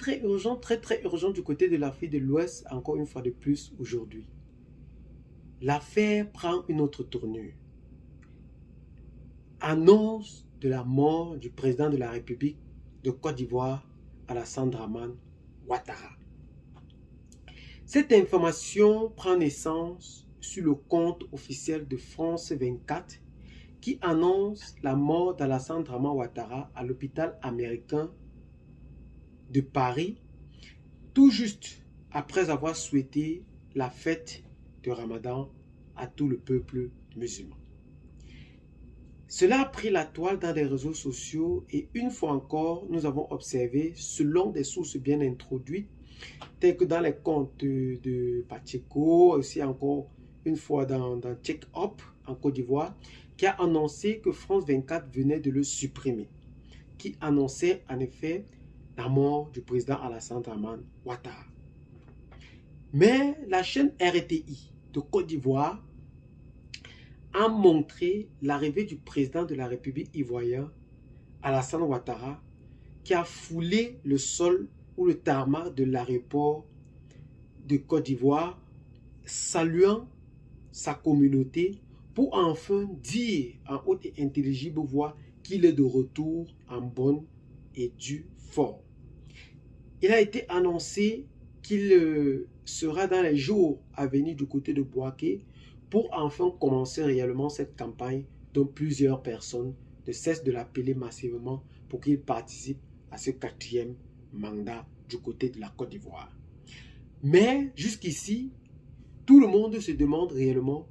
très urgent du côté de l'Afrique de l'Ouest, encore une fois de plus aujourd'hui. L'affaire prend une autre tournure. Annonce de la mort du président de la République de Côte d'Ivoire, Alassane Dramane Ouattara. Cette information prend naissance sur le compte officiel de France 24 qui annonce la mort d'Alassane Dramane Ouattara à l'hôpital américain de Paris, tout juste après avoir souhaité la fête de Ramadan à tout le peuple musulman. Cela a pris la toile dans les réseaux sociaux et une fois encore, nous avons observé, selon des sources bien introduites, telles que dans les comptes de Pacheco, aussi encore une fois dans Check Up en Côte d'Ivoire, qui a annoncé que France 24 venait de le supprimer, qui annonçait en effet la mort du président Alassane Dramane Ouattara. Mais la chaîne RTI de Côte d'Ivoire a montré l'arrivée du président de la République ivoirienne, Alassane Ouattara, qui a foulé le sol ou le tarmac de l'aéroport de Côte d'Ivoire, saluant sa communauté pour enfin dire en haute et intelligible voix qu'il est de retour en bonne et due forme. Il a été annoncé qu'il sera dans les jours à venir du côté de Bouaké pour enfin commencer réellement cette campagne dont plusieurs personnes ne cessent de l'appeler massivement pour qu'il participe à ce 4e mandat du côté de la Côte d'Ivoire. Mais jusqu'ici, tout le monde se demande réellement,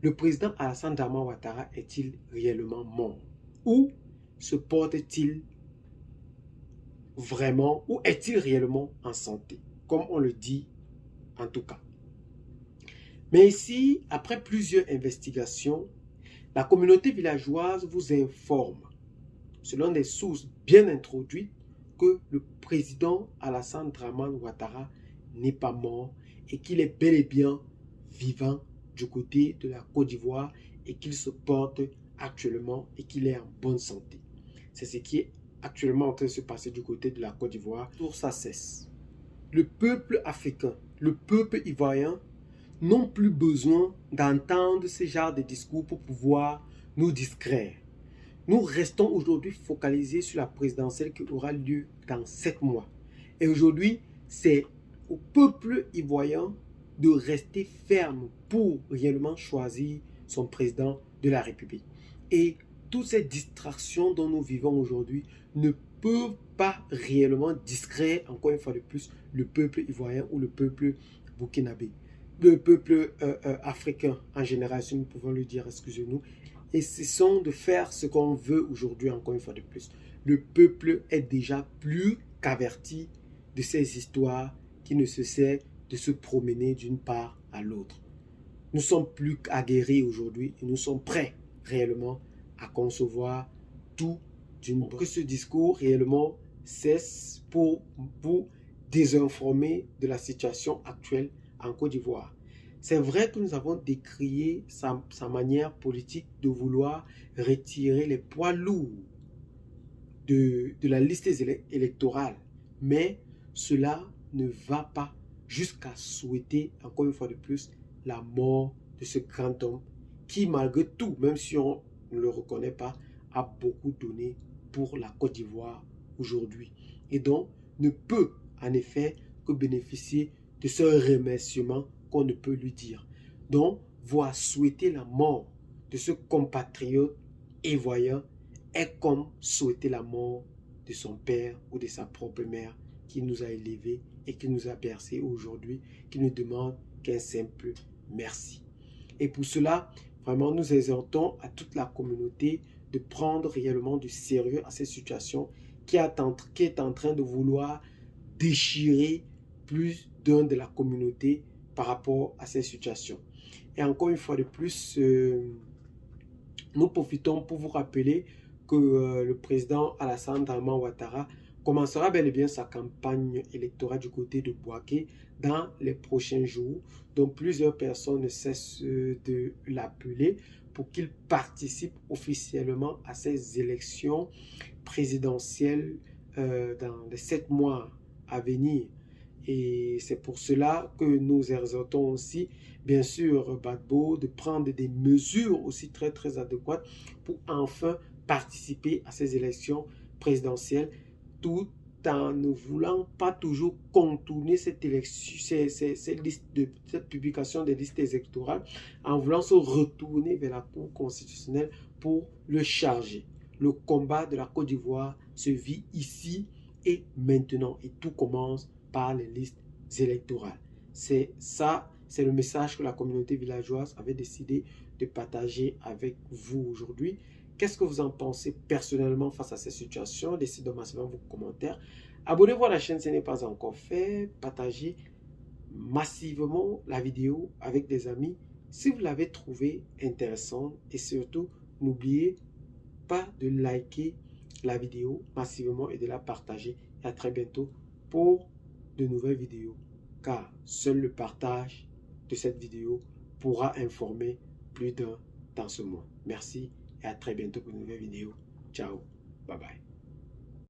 le président Alassane Dramane Ouattara est-il réellement mort? Ou se porte-t-il vraiment, ou est-il réellement en santé? Comme on le dit en tout cas. Mais ici, après plusieurs investigations, la communauté villageoise vous informe, selon des sources bien introduites, que le président Alassane Dramane Ouattara n'est pas mort et qu'il est bel et bien vivant du côté de la Côte d'Ivoire et qu'il se porte actuellement et qu'il est en bonne santé. C'est ce qui est actuellement en train de se passer du côté de la Côte d'Ivoire. Pour ça cesse. Le peuple africain, le peuple ivoirien n'ont plus besoin d'entendre ce genre de discours pour pouvoir nous distraire. Nous restons aujourd'hui focalisés sur la présidentielle qui aura lieu dans 7 mois. Et aujourd'hui, c'est au peuple ivoirien de rester ferme pour réellement choisir son président de la République. Et toutes ces distractions dont nous vivons aujourd'hui ne peuvent pas réellement distraire, encore une fois de plus, le peuple ivoirien ou le peuple burkinabé. Le peuple africain en général, si nous pouvons le dire, excusez-nous. Et ce sont de faire ce qu'on veut aujourd'hui, encore une fois de plus. Le peuple est déjà plus qu'averti de ces histoires qui ne cessent de se promener d'une part à l'autre. Nous sommes plus aguerris aujourd'hui et nous sommes prêts réellement à concevoir tout d'une que ce discours réellement cesse pour vous désinformer de la situation actuelle en Côte d'Ivoire. C'est vrai que nous avons décrié sa manière politique de vouloir retirer les poids lourds de la liste électorale, mais cela ne va pas jusqu'à souhaiter, encore une fois de plus, la mort de ce grand homme qui, malgré tout, même si on ne le reconnaît pas, a beaucoup donné pour la Côte d'Ivoire aujourd'hui. Et donc, ne peut en effet que bénéficier de ce remerciement qu'on ne peut lui dire. Donc, voir souhaiter la mort de ce compatriote ivoirien est comme souhaiter la mort de son père ou de sa propre mère qui nous a élevés et qui nous a bercés aujourd'hui, qui ne demande qu'un simple merci. Et pour cela, vraiment, nous exhortons à toute la communauté de prendre réellement du sérieux à cette situation qui est en train de vouloir déchirer plus d'un de la communauté par rapport à cette situation. Et encore une fois de plus, nous profitons pour vous rappeler que le président Alassane Dramane Ouattara commencera bel et bien sa campagne électorale du côté de Bouaké dans les prochains jours, dont plusieurs personnes ne cessent de l'appeler pour qu'il participe officiellement à ces élections présidentielles dans les 7 mois à venir. Et c'est pour cela que nous exhortons aussi, bien sûr, Gbagbo, de prendre des mesures aussi très, très adéquates pour enfin participer à ces élections présidentielles, tout en ne voulant pas toujours contourner cette élection, cette publication des listes électorales, en voulant se retourner vers la Cour constitutionnelle pour le charger. Le combat de la Côte d'Ivoire se vit ici et maintenant, et tout commence par les listes électorales. C'est ça, c'est le message que la communauté villageoise avait décidé de partager avec vous aujourd'hui. Qu'est-ce que vous en pensez personnellement face à cette situation? Laissez massivement vos commentaires. Abonnez-vous à la chaîne si ce n'est pas encore fait. Partagez massivement la vidéo avec des amis si vous l'avez trouvée intéressante. Et surtout, n'oubliez pas de liker la vidéo massivement et de la partager. Et à très bientôt pour de nouvelles vidéos. Car seul le partage de cette vidéo pourra informer plus d'un dans ce monde. Merci et à très bientôt pour une nouvelle vidéo. Ciao, bye bye.